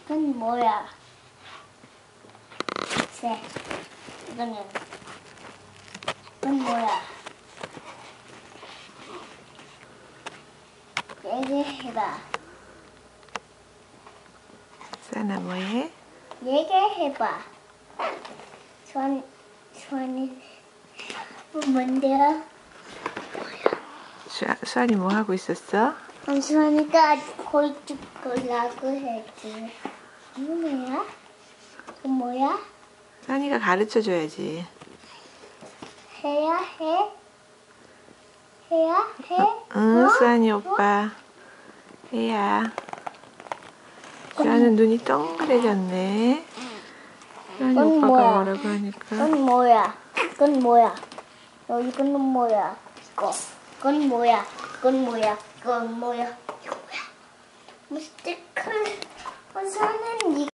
이건 뭐야? 새. 이건 뭐야? 얘기해봐. 수아나 뭐해? 얘기해봐. 수아니 뭔데요? 수아니 뭐 하고 있었어? 수아니가 골 찍으려고 했지. 이거 뭐야? 이거 뭐야? 수아니가 가르쳐 줘야지. 해야 해? 해야 해? 응, 수아니 오빠. 해야. 수아는 눈이 동그래졌네. 수아니 오빠가 뭐야? 뭐라고 하니까. 이건 뭐야? 이건 뭐야? 이건 뭐야? 이건 뭐야? 이건 뭐야? 이건 뭐야? 이거 뭐야? 스티커. 수아나